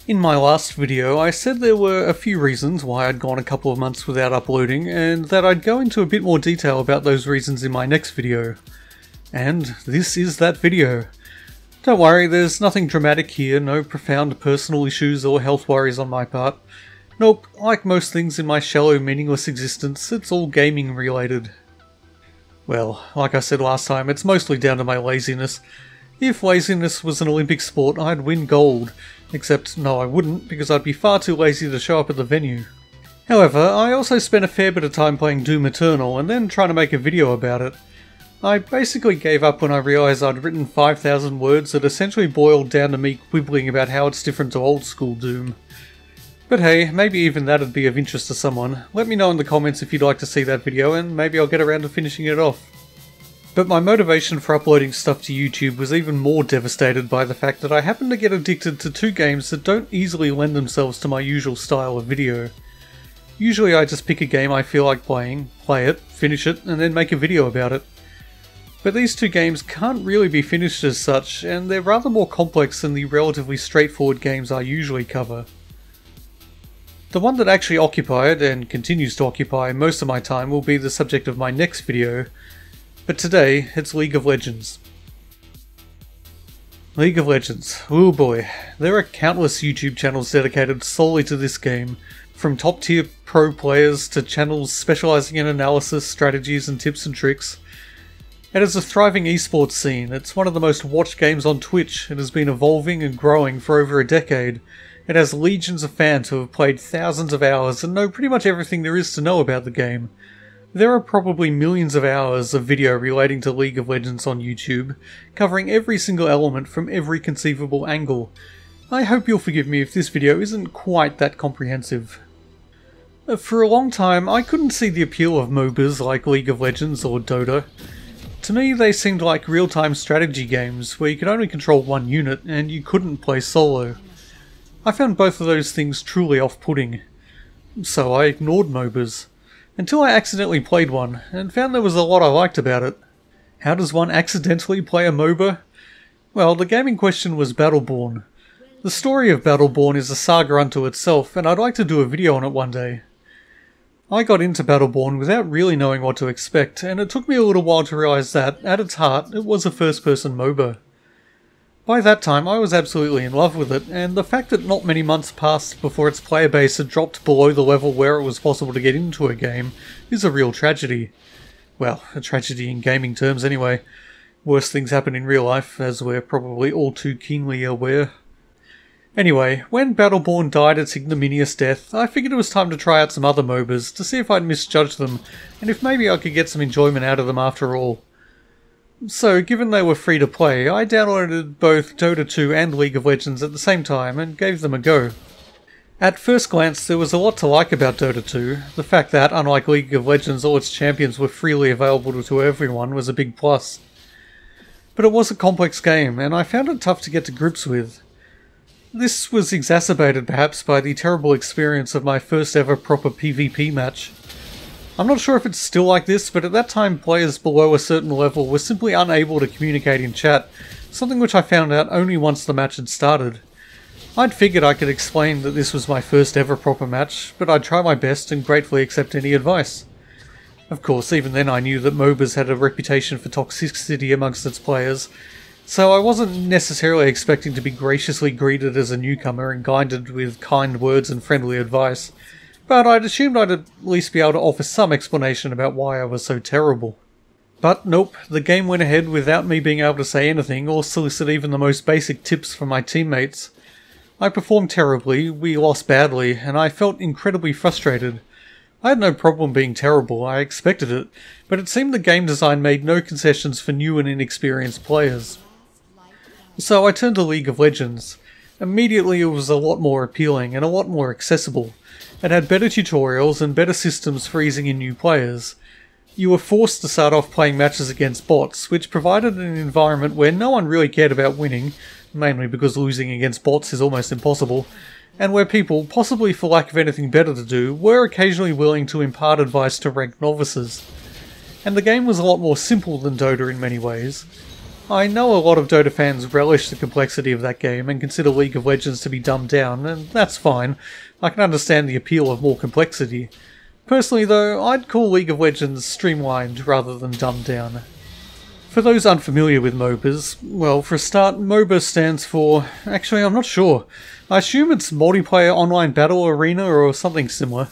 In my last video, I said there were a few reasons why I'd gone a couple of months without uploading, and that I'd go into a bit more detail about those reasons in my next video. And this is that video. Don't worry, there's nothing dramatic here, no profound personal issues or health worries on my part. Nope, like most things in my shallow, meaningless existence, it's all gaming related. Well, like I said last time, it's mostly down to my laziness. If laziness was an Olympic sport, I'd win gold. Except, no I wouldn't, because I'd be far too lazy to show up at the venue. However, I also spent a fair bit of time playing Doom Eternal and then trying to make a video about it. I basically gave up when I realised I'd written 5,000 words that essentially boiled down to me quibbling about how it's different to old school Doom. But hey, maybe even that'd be of interest to someone. Let me know in the comments if you'd like to see that video and maybe I'll get around to finishing it off. But my motivation for uploading stuff to YouTube was even more devastated by the fact that I happen to get addicted to two games that don't easily lend themselves to my usual style of video. Usually I just pick a game I feel like playing, play it, finish it, and then make a video about it. But these two games can't really be finished as such, and they're rather more complex than the relatively straightforward games I usually cover. The one that actually occupied, and continues to occupy, most of my time will be the subject of my next video. But today, it's League of Legends. League of Legends. Oh boy. There are countless YouTube channels dedicated solely to this game, from top tier pro players to channels specialising in analysis, strategies and tips and tricks. It has a thriving esports scene. It's one of the most watched games on Twitch. It has been evolving and growing for over a decade. It has legions of fans who have played thousands of hours and know pretty much everything there is to know about the game. There are probably millions of hours of video relating to League of Legends on YouTube, covering every single element from every conceivable angle. I hope you'll forgive me if this video isn't quite that comprehensive. For a long time, I couldn't see the appeal of MOBAs like League of Legends or Dota. To me, they seemed like real-time strategy games where you could only control one unit and you couldn't play solo. I found both of those things truly off-putting. So I ignored MOBAs. Until I accidentally played one, and found there was a lot I liked about it. How does one accidentally play a MOBA? Well, the game in question was Battleborn. The story of Battleborn is a saga unto itself, and I'd like to do a video on it one day. I got into Battleborn without really knowing what to expect, and it took me a little while to realise that, at its heart, it was a first-person MOBA. By that time, I was absolutely in love with it, and the fact that not many months passed before its player base had dropped below the level where it was possible to get into a game is a real tragedy. Well, a tragedy in gaming terms anyway. Worse things happen in real life, as we're probably all too keenly aware. Anyway, when Battleborn died its ignominious death, I figured it was time to try out some other MOBAs to see if I'd misjudged them, and if maybe I could get some enjoyment out of them after all. So, given they were free to play, I downloaded both Dota 2 and League of Legends at the same time and gave them a go. At first glance, there was a lot to like about Dota 2. The fact that, unlike League of Legends, all its champions were freely available to everyone was a big plus. But it was a complex game, and I found it tough to get to grips with. This was exacerbated perhaps by the terrible experience of my first ever proper PvP match. I'm not sure if it's still like this, but at that time players below a certain level were simply unable to communicate in chat, something which I found out only once the match had started. I'd figured I could explain that this was my first ever proper match, but I'd try my best and gratefully accept any advice. Of course, even then I knew that MOBAs had a reputation for toxicity amongst its players, so I wasn't necessarily expecting to be graciously greeted as a newcomer and guided with kind words and friendly advice. But I'd assumed I'd at least be able to offer some explanation about why I was so terrible. But nope, the game went ahead without me being able to say anything or solicit even the most basic tips from my teammates. I performed terribly, we lost badly, and I felt incredibly frustrated. I had no problem being terrible, I expected it, but it seemed the game design made no concessions for new and inexperienced players. So I turned to League of Legends. Immediately it was a lot more appealing and a lot more accessible. It had better tutorials and better systems for easing in new players. You were forced to start off playing matches against bots, which provided an environment where no one really cared about winning, mainly because losing against bots is almost impossible, and where people, possibly for lack of anything better to do, were occasionally willing to impart advice to ranked novices. And the game was a lot more simple than Dota in many ways. I know a lot of Dota fans relish the complexity of that game and consider League of Legends to be dumbed down, and that's fine. I can understand the appeal of more complexity. Personally though, I'd call League of Legends streamlined rather than dumbed down. For those unfamiliar with MOBAs, well, for a start, MOBA stands for... actually, I'm not sure. I assume it's Multiplayer Online Battle Arena or something similar.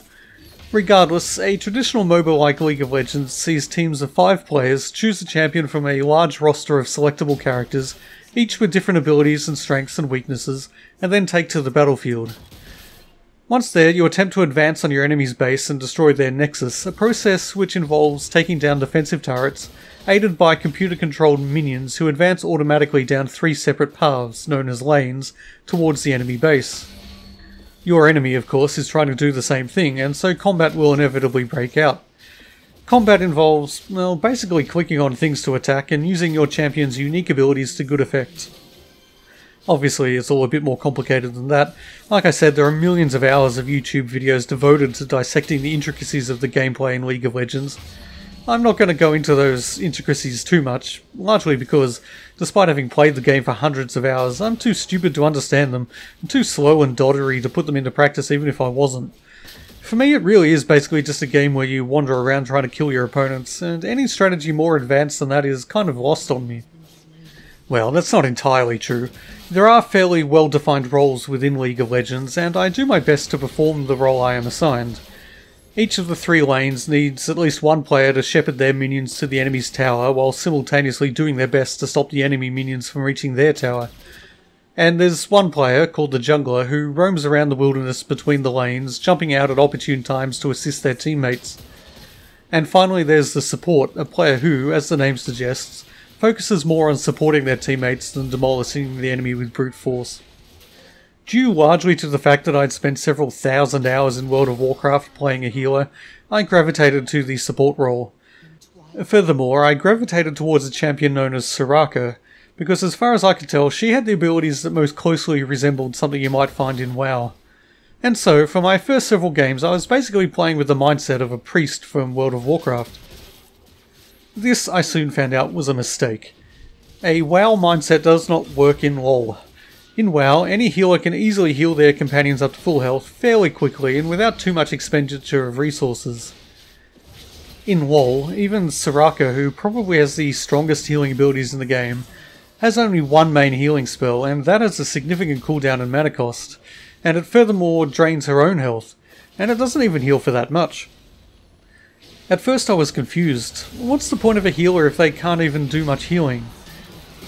Regardless, a traditional MOBA like League of Legends sees teams of 5 players choose a champion from a large roster of selectable characters, each with different abilities and strengths and weaknesses, and then take to the battlefield. Once there, you attempt to advance on your enemy's base and destroy their nexus, a process which involves taking down defensive turrets, aided by computer-controlled minions who advance automatically down 3 separate paths, known as lanes, towards the enemy base. Your enemy, of course, is trying to do the same thing, and so combat will inevitably break out. Combat involves, well, basically clicking on things to attack and using your champion's unique abilities to good effect. Obviously, it's all a bit more complicated than that. Like I said, there are millions of hours of YouTube videos devoted to dissecting the intricacies of the gameplay in League of Legends. I'm not going to go into those intricacies too much, largely because, despite having played the game for hundreds of hours, I'm too stupid to understand them, and too slow and doddery to put them into practice even if I wasn't. For me, it really is basically just a game where you wander around trying to kill your opponents, and any strategy more advanced than that is kind of lost on me. Well, that's not entirely true. There are fairly well-defined roles within League of Legends, and I do my best to perform the role I am assigned. Each of the 3 lanes needs at least one player to shepherd their minions to the enemy's tower, while simultaneously doing their best to stop the enemy minions from reaching their tower. And there's one player, called the jungler, who roams around the wilderness between the lanes, jumping out at opportune times to assist their teammates. And finally there's the support, a player who, as the name suggests, focuses more on supporting their teammates than demolishing the enemy with brute force. Due largely to the fact that I'd spent several thousand hours in World of Warcraft playing a healer, I gravitated to the support role. Furthermore, I gravitated towards a champion known as Soraka, because as far as I could tell, she had the abilities that most closely resembled something you might find in WoW. And so, for my first several games, I was basically playing with the mindset of a priest from World of Warcraft. This, I soon found out, was a mistake. A WoW mindset does not work in LoL. In WoW, any healer can easily heal their companions up to full health fairly quickly and without too much expenditure of resources. In LoL, even Soraka, who probably has the strongest healing abilities in the game, has only one main healing spell, and that has a significant cooldown and mana cost, and it furthermore drains her own health, and it doesn't even heal for that much. At first I was confused. What's the point of a healer if they can't even do much healing?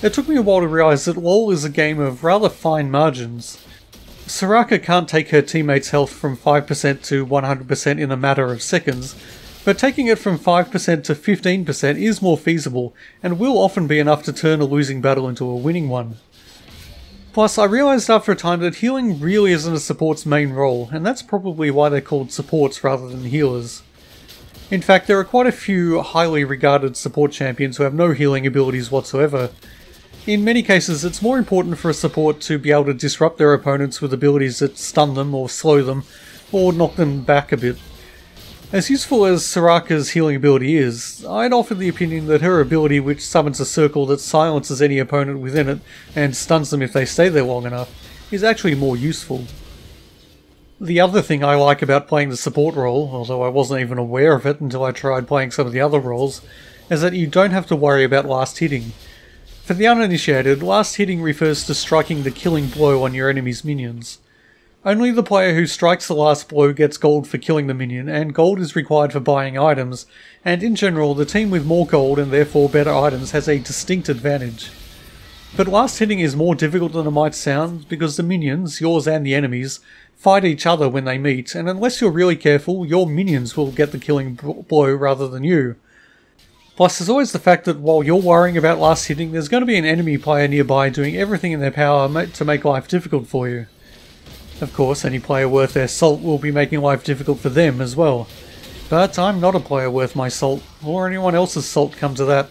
It took me a while to realise that LoL is a game of rather fine margins. Soraka can't take her teammates' health from 5% to 100% in a matter of seconds, but taking it from 5% to 15% is more feasible, and will often be enough to turn a losing battle into a winning one. Plus, I realised after a time that healing really isn't a support's main role, and that's probably why they're called supports rather than healers. In fact, there are quite a few highly regarded support champions who have no healing abilities whatsoever. In many cases, it's more important for a support to be able to disrupt their opponents with abilities that stun them or slow them, or knock them back a bit. As useful as Soraka's healing ability is, I'd offer the opinion that her ability, which summons a circle that silences any opponent within it and stuns them if they stay there long enough, is actually more useful. The other thing I like about playing the support role, although I wasn't even aware of it until I tried playing some of the other roles, is that you don't have to worry about last hitting. For the uninitiated, last hitting refers to striking the killing blow on your enemy's minions. Only the player who strikes the last blow gets gold for killing the minion, and gold is required for buying items, and in general the team with more gold and therefore better items has a distinct advantage. But last hitting is more difficult than it might sound, because the minions, yours and the enemies, fight each other when they meet, and unless you're really careful, your minions will get the killing blow rather than you. Plus, there's always the fact that while you're worrying about last hitting, there's going to be an enemy player nearby doing everything in their power to make life difficult for you. Of course, any player worth their salt will be making life difficult for them as well. But I'm not a player worth my salt, or anyone else's salt come to that.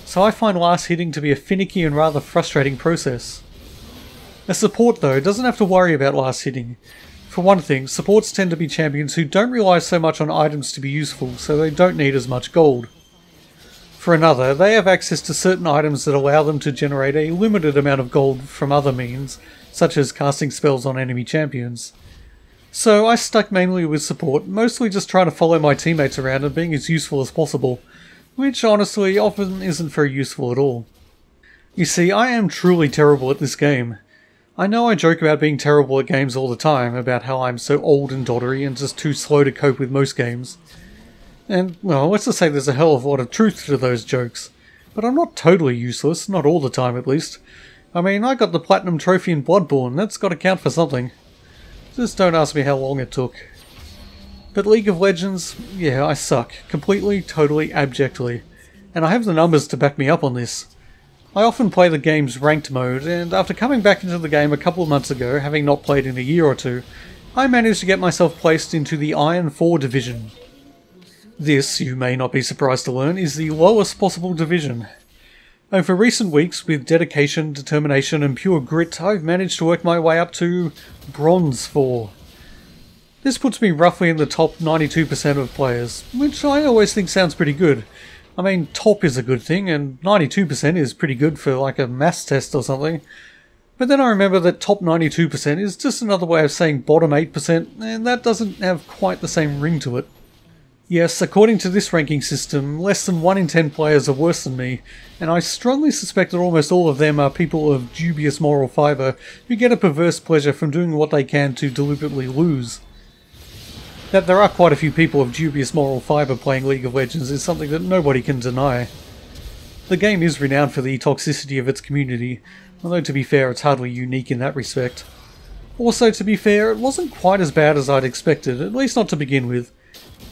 So I find last hitting to be a finicky and rather frustrating process. A support, though, doesn't have to worry about last hitting. For one thing, supports tend to be champions who don't rely so much on items to be useful, so they don't need as much gold. For another, they have access to certain items that allow them to generate a limited amount of gold from other means, such as casting spells on enemy champions. So I stuck mainly with support, mostly just trying to follow my teammates around and being as useful as possible, which honestly often isn't very useful at all. You see, I am truly terrible at this game. I know I joke about being terrible at games all the time, about how I'm so old and doddery and just too slow to cope with most games. And, well, let's just say there's a hell of a lot of truth to those jokes. But I'm not totally useless, not all the time at least. I mean, I got the Platinum Trophy in Bloodborne, that's gotta count for something. Just don't ask me how long it took. But League of Legends, yeah, I suck. Completely, totally, abjectly. And I have the numbers to back me up on this. I often play the game's ranked mode, and after coming back into the game a couple of months ago, having not played in a year or two, I managed to get myself placed into the Iron 4 division. This, you may not be surprised to learn, is the lowest possible division. Over recent weeks, with dedication, determination and pure grit, I've managed to work my way up to Bronze 4. This puts me roughly in the top 92% of players, which I always think sounds pretty good. I mean, top is a good thing, and 92% is pretty good for like a maths test or something. But then I remember that top 92% is just another way of saying bottom 8%, and that doesn't have quite the same ring to it. Yes, according to this ranking system, less than 1 in 10 players are worse than me, and I strongly suspect that almost all of them are people of dubious moral fibre who get a perverse pleasure from doing what they can to deliberately lose. That there are quite a few people of dubious moral fibre playing League of Legends is something that nobody can deny. The game is renowned for the toxicity of its community, although to be fair it's hardly unique in that respect. Also to be fair, it wasn't quite as bad as I'd expected, at least not to begin with.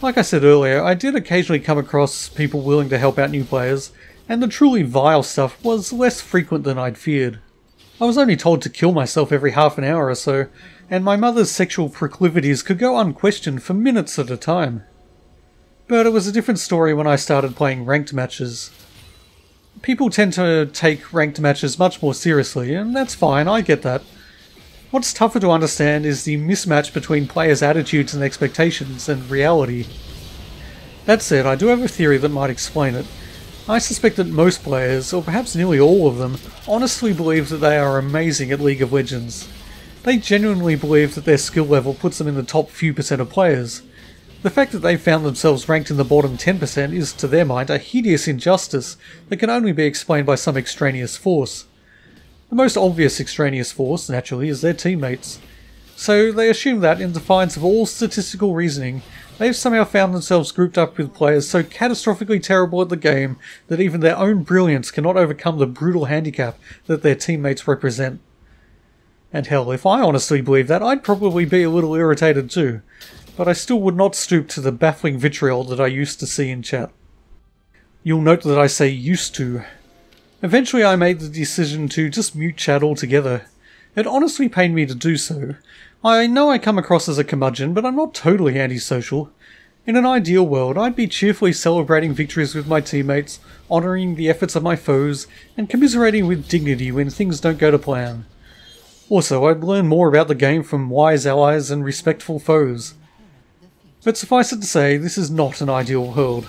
Like I said earlier, I did occasionally come across people willing to help out new players, and the truly vile stuff was less frequent than I'd feared. I was only told to kill myself every half an hour or so, and my mother's sexual proclivities could go unquestioned for minutes at a time. But it was a different story when I started playing ranked matches. People tend to take ranked matches much more seriously, and that's fine, I get that. What's tougher to understand is the mismatch between players' attitudes and expectations and reality. That said, I do have a theory that might explain it. I suspect that most players, or perhaps nearly all of them, honestly believe that they are amazing at League of Legends. They genuinely believe that their skill level puts them in the top few percent of players. The fact that they found themselves ranked in the bottom 10% is, to their mind, a hideous injustice that can only be explained by some extraneous force. The most obvious extraneous force, naturally, is their teammates. So they assume that, in defiance of all statistical reasoning, they've somehow found themselves grouped up with players so catastrophically terrible at the game that even their own brilliance cannot overcome the brutal handicap that their teammates represent. And hell, if I honestly believed that, I'd probably be a little irritated too. But I still would not stoop to the baffling vitriol that I used to see in chat. You'll note that I say used to. Eventually I made the decision to just mute chat altogether. It honestly pained me to do so. I know I come across as a curmudgeon, but I'm not totally antisocial. In an ideal world, I'd be cheerfully celebrating victories with my teammates, honouring the efforts of my foes, and commiserating with dignity when things don't go to plan. Also, I'd learn more about the game from wise allies and respectful foes. But suffice it to say, this is not an ideal world.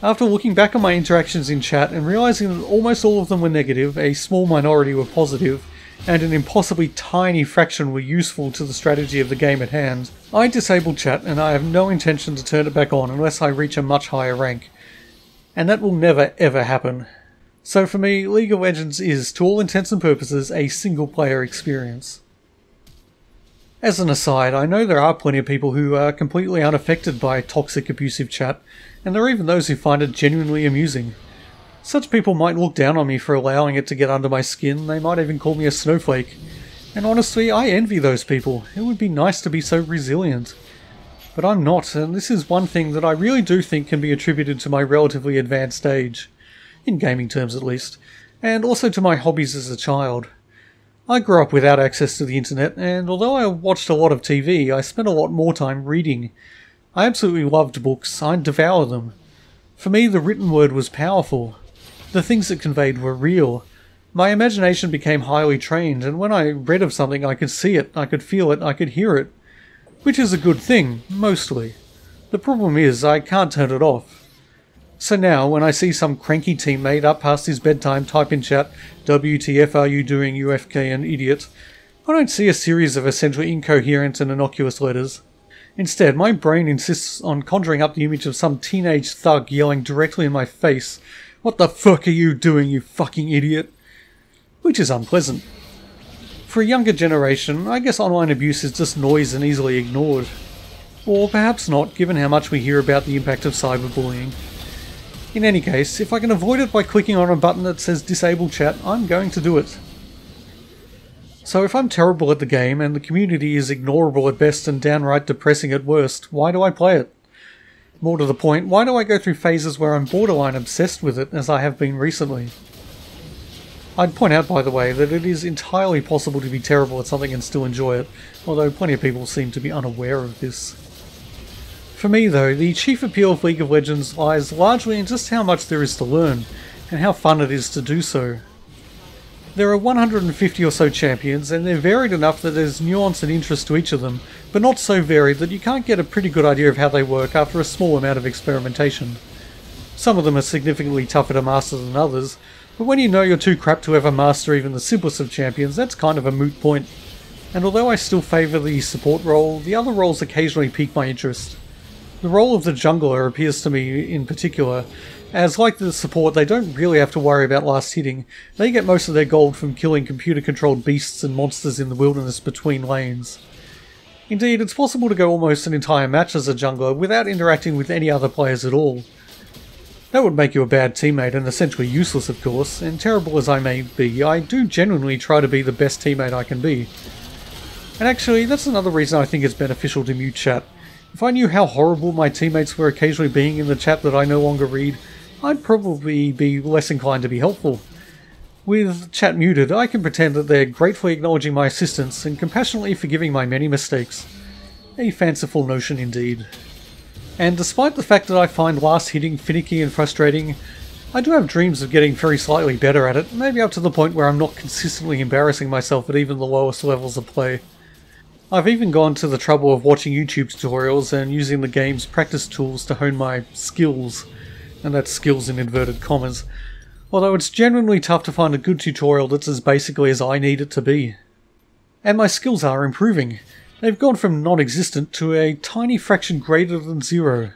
After looking back on my interactions in chat and realising that almost all of them were negative, a small minority were positive, and an impossibly tiny fraction were useful to the strategy of the game at hand, I disabled chat and I have no intention to turn it back on unless I reach a much higher rank. And that will never ever happen. So for me, League of Legends is, to all intents and purposes, a single-player experience. As an aside, I know there are plenty of people who are completely unaffected by toxic abusive chat, and there are even those who find it genuinely amusing. Such people might look down on me for allowing it to get under my skin, they might even call me a snowflake. And honestly, I envy those people. It would be nice to be so resilient. But I'm not, and this is one thing that I really do think can be attributed to my relatively advanced age. In gaming terms at least, and also to my hobbies as a child. I grew up without access to the internet, and although I watched a lot of TV, I spent a lot more time reading. I absolutely loved books, I'd devour them. For me, the written word was powerful. The things it conveyed were real. My imagination became highly trained, and when I read of something I could see it, I could feel it, I could hear it. Which is a good thing, mostly. The problem is, I can't turn it off. So now, when I see some cranky teammate up past his bedtime type in chat, "WTF are you doing, UFK and idiot?" I don't see a series of essentially incoherent and innocuous letters. Instead, my brain insists on conjuring up the image of some teenage thug yelling directly in my face, "What the fuck are you doing, you fucking idiot?" Which is unpleasant. For a younger generation, I guess online abuse is just noise and easily ignored. Or perhaps not, given how much we hear about the impact of cyberbullying. In any case, if I can avoid it by clicking on a button that says disable chat, I'm going to do it. So if I'm terrible at the game and the community is ignorable at best and downright depressing at worst, why do I play it? More to the point, why do I go through phases where I'm borderline obsessed with it, as I have been recently? I'd point out, by the way, that it is entirely possible to be terrible at something and still enjoy it, although plenty of people seem to be unaware of this. For me though, the chief appeal of League of Legends lies largely in just how much there is to learn, and how fun it is to do so. There are 150 or so champions, and they're varied enough that there's nuance and interest to each of them, but not so varied that you can't get a pretty good idea of how they work after a small amount of experimentation. Some of them are significantly tougher to master than others, but when you know you're too crap to ever master even the simplest of champions, that's kind of a moot point. And although I still favour the support role, the other roles occasionally pique my interest. The role of the jungler appeals to me in particular, as like the support they don't really have to worry about last hitting. They get most of their gold from killing computer-controlled beasts and monsters in the wilderness between lanes. Indeed, it's possible to go almost an entire match as a jungler without interacting with any other players at all. That would make you a bad teammate and essentially useless, of course, and terrible as I may be, I do genuinely try to be the best teammate I can be. And actually, that's another reason I think it's beneficial to mute chat. If I knew how horrible my teammates were occasionally being in the chat that I no longer read, I'd probably be less inclined to be helpful. With chat muted, I can pretend that they're gratefully acknowledging my assistance and compassionately forgiving my many mistakes. A fanciful notion indeed. And despite the fact that I find last hitting finicky and frustrating, I do have dreams of getting very slightly better at it, maybe up to the point where I'm not consistently embarrassing myself at even the lowest levels of play. I've even gone to the trouble of watching YouTube tutorials and using the game's practice tools to hone my skills, and that's skills in inverted commas, although it's genuinely tough to find a good tutorial that's as basically as I need it to be. And my skills are improving. They've gone from non-existent to a tiny fraction greater than zero.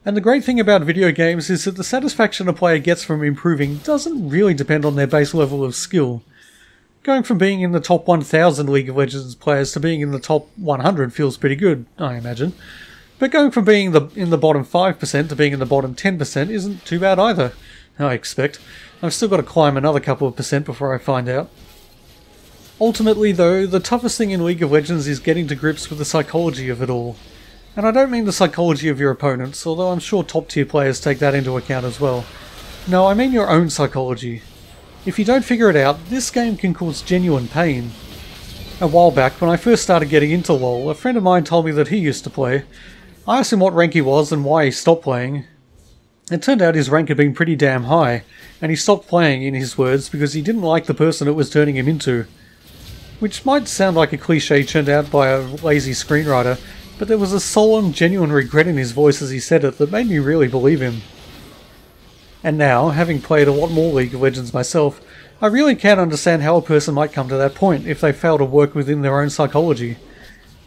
And the great thing about video games is that the satisfaction a player gets from improving doesn't really depend on their base level of skill. Going from being in the top 1000 League of Legends players to being in the top 100 feels pretty good, I imagine. But going from being in the bottom 5% to being in the bottom 10% isn't too bad either, I expect. I've still got to climb another couple of percent before I find out. Ultimately though, the toughest thing in League of Legends is getting to grips with the psychology of it all. And I don't mean the psychology of your opponents, although I'm sure top tier players take that into account as well. No, I mean your own psychology. If you don't figure it out, this game can cause genuine pain. A while back, when I first started getting into LoL, a friend of mine told me that he used to play. I asked him what rank he was and why he stopped playing. It turned out his rank had been pretty damn high, and he stopped playing, in his words, because he didn't like the person it was turning him into. Which might sound like a cliche churned out by a lazy screenwriter, but there was a solemn, genuine regret in his voice as he said it that made me really believe him. And now, having played a lot more League of Legends myself, I really can't understand how a person might come to that point if they fail to work within their own psychology.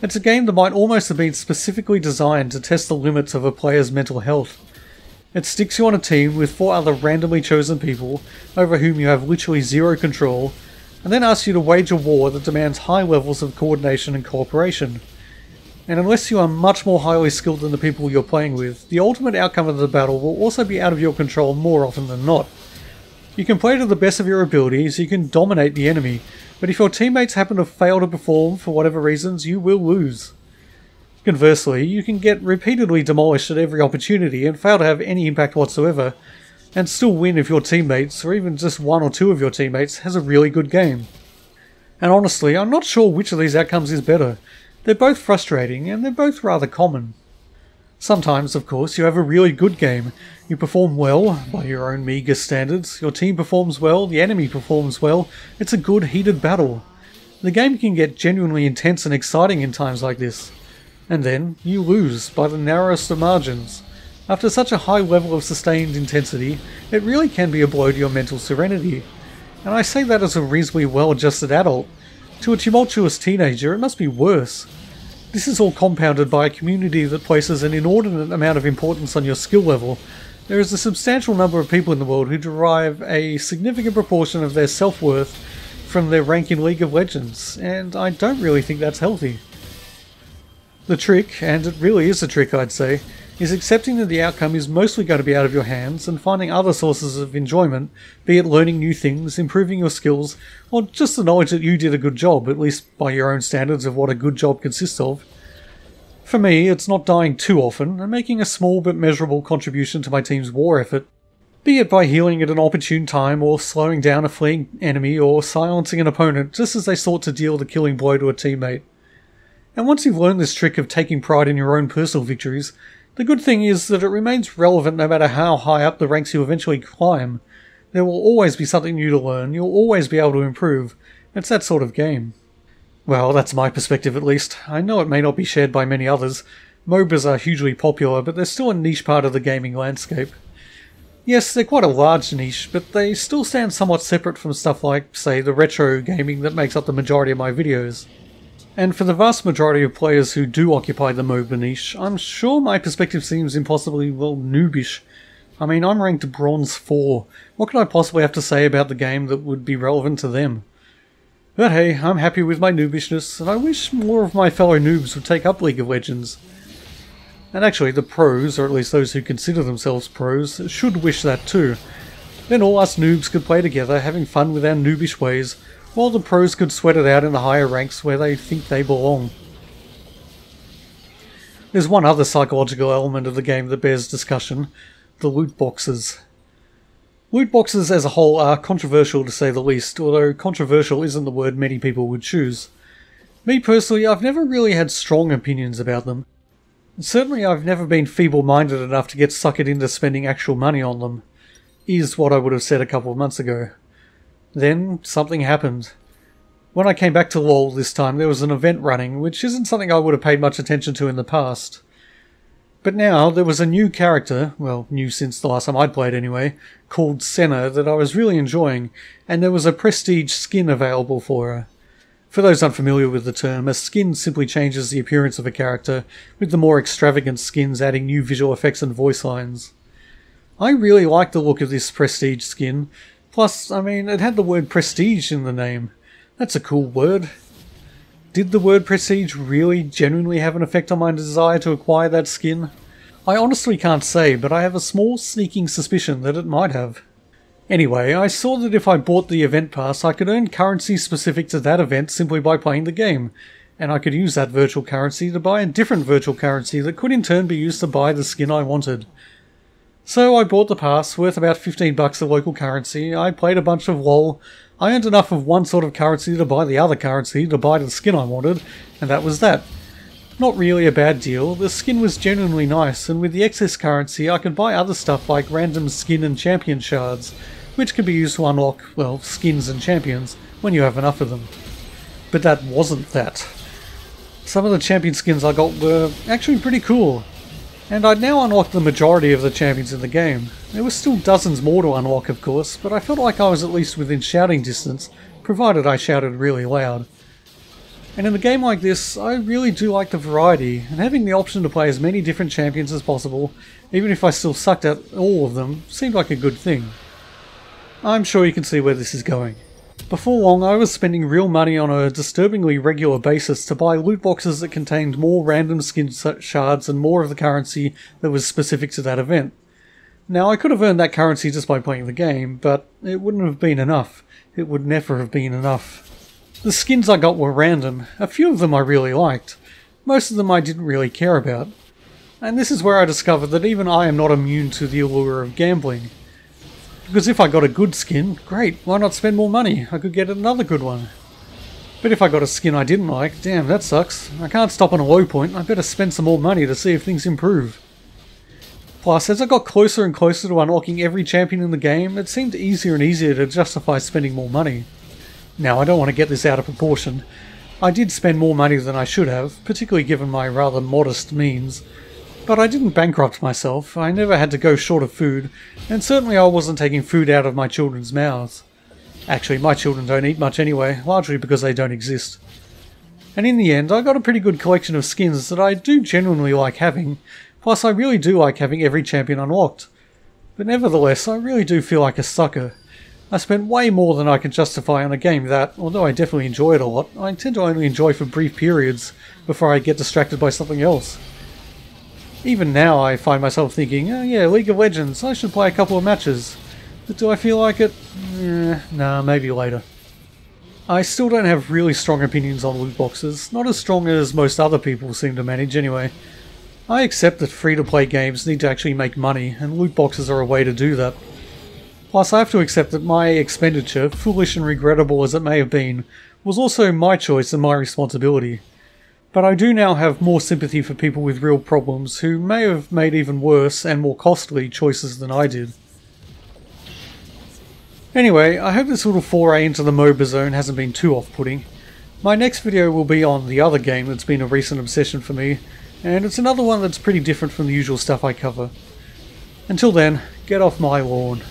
It's a game that might almost have been specifically designed to test the limits of a player's mental health. It sticks you on a team with 4 other randomly chosen people, over whom you have literally zero control, and then asks you to wage a war that demands high levels of coordination and cooperation. And unless you are much more highly skilled than the people you're playing with, the ultimate outcome of the battle will also be out of your control more often than not. You can play to the best of your abilities, you can dominate the enemy, but if your teammates happen to fail to perform for whatever reasons, you will lose. Conversely, you can get repeatedly demolished at every opportunity and fail to have any impact whatsoever, and still win if your teammates, or even just 1 or 2 of your teammates, has a really good game. And honestly, I'm not sure which of these outcomes is better. They're both frustrating, and they're both rather common. Sometimes, of course, you have a really good game. You perform well, by your own meagre standards, your team performs well, the enemy performs well, it's a good, heated battle. The game can get genuinely intense and exciting in times like this. And then, you lose, by the narrowest of margins. After such a high level of sustained intensity, it really can be a blow to your mental serenity. And I say that as a reasonably well-adjusted adult. To a tumultuous teenager, it must be worse. This is all compounded by a community that places an inordinate amount of importance on your skill level. There is a substantial number of people in the world who derive a significant proportion of their self-worth from their rank in League of Legends, and I don't really think that's healthy. The trick, and it really is a trick I'd say, is accepting that the outcome is mostly going to be out of your hands and finding other sources of enjoyment, be it learning new things, improving your skills, or just the knowledge that you did a good job, at least by your own standards of what a good job consists of. For me, it's not dying too often and making a small but measurable contribution to my team's war effort, be it by healing at an opportune time or slowing down a fleeing enemy or silencing an opponent just as they sought to deal the killing blow to a teammate. And once you've learned this trick of taking pride in your own personal victories, the good thing is that it remains relevant no matter how high up the ranks you eventually climb. There will always be something new to learn, you'll always be able to improve. It's that sort of game. Well, that's my perspective at least. I know it may not be shared by many others. MOBAs are hugely popular, but they're still a niche part of the gaming landscape. Yes, they're quite a large niche, but they still stand somewhat separate from stuff like, say, the retro gaming that makes up the majority of my videos. And for the vast majority of players who do occupy the MOBA niche, I'm sure my perspective seems impossibly, well, noobish. I mean, I'm ranked Bronze 4. What could I possibly have to say about the game that would be relevant to them? But hey, I'm happy with my noobishness, and I wish more of my fellow noobs would take up League of Legends. And actually, the pros, or at least those who consider themselves pros, should wish that too. Then all us noobs could play together, having fun with our noobish ways, while the pros could sweat it out in the higher ranks where they think they belong. There's one other psychological element of the game that bears discussion: the loot boxes. Loot boxes as a whole are controversial to say the least, although controversial isn't the word many people would choose. Me personally, I've never really had strong opinions about them. Certainly I've never been feeble-minded enough to get suckered into spending actual money on them, is what I would have said a couple of months ago. Then, something happened. When I came back to LoL this time, there was an event running, which isn't something I would have paid much attention to in the past. But now, there was a new character, well, new since the last time I'd played anyway, called Senna that I was really enjoying, and there was a prestige skin available for her. For those unfamiliar with the term, a skin simply changes the appearance of a character, with the more extravagant skins adding new visual effects and voice lines. I really liked the look of this prestige skin. Plus, I mean, it had the word prestige in the name. That's a cool word. Did the word prestige really genuinely have an effect on my desire to acquire that skin? I honestly can't say, but I have a small sneaking suspicion that it might have. Anyway, I saw that if I bought the event pass, I could earn currency specific to that event simply by playing the game, and I could use that virtual currency to buy a different virtual currency that could in turn be used to buy the skin I wanted. So I bought the pass, worth about $15 of local currency. I played a bunch of LoL. I earned enough of one sort of currency to buy the other currency to buy the skin I wanted, and that was that. Not really a bad deal. The skin was genuinely nice, and with the excess currency I could buy other stuff like random skin and champion shards, which can be used to unlock, well, skins and champions when you have enough of them. But that wasn't that. Some of the champion skins I got were actually pretty cool. And I'd now unlocked the majority of the champions in the game. There were still dozens more to unlock, of course, but I felt like I was at least within shouting distance, provided I shouted really loud. And in a game like this, I really do like the variety, and having the option to play as many different champions as possible, even if I still sucked at all of them, seemed like a good thing. I'm sure you can see where this is going. Before long, I was spending real money on a disturbingly regular basis to buy loot boxes that contained more random skin shards and more of the currency that was specific to that event. Now, I could have earned that currency just by playing the game, but it wouldn't have been enough. It would never have been enough. The skins I got were random. A few of them I really liked. Most of them I didn't really care about. And this is where I discovered that even I am not immune to the allure of gambling. Because if I got a good skin, great, why not spend more money? I could get another good one. But if I got a skin I didn't like, damn, that sucks. I can't stop on a low point, I better spend some more money to see if things improve. Plus, as I got closer and closer to unlocking every champion in the game, it seemed easier and easier to justify spending more money. Now, I don't want to get this out of proportion. I did spend more money than I should have, particularly given my rather modest means. But I didn't bankrupt myself, I never had to go short of food, and certainly I wasn't taking food out of my children's mouths. Actually, my children don't eat much anyway, largely because they don't exist. And in the end, I got a pretty good collection of skins that I do genuinely like having, plus I really do like having every champion unlocked. But nevertheless, I really do feel like a sucker. I spent way more than I can justify on a game that, although I definitely enjoy it a lot, I tend to only enjoy for brief periods before I get distracted by something else. Even now I find myself thinking, oh yeah, League of Legends, I should play a couple of matches. But do I feel like it? Nah, maybe later. I still don't have really strong opinions on loot boxes, not as strong as most other people seem to manage anyway. I accept that free-to-play games need to actually make money, and loot boxes are a way to do that. Plus, I have to accept that my expenditure, foolish and regrettable as it may have been, was also my choice and my responsibility. But I do now have more sympathy for people with real problems who may have made even worse and more costly choices than I did. Anyway, I hope this little foray into the MOBA zone hasn't been too off-putting. My next video will be on the other game that's been a recent obsession for me, and it's another one that's pretty different from the usual stuff I cover. Until then, get off my lawn.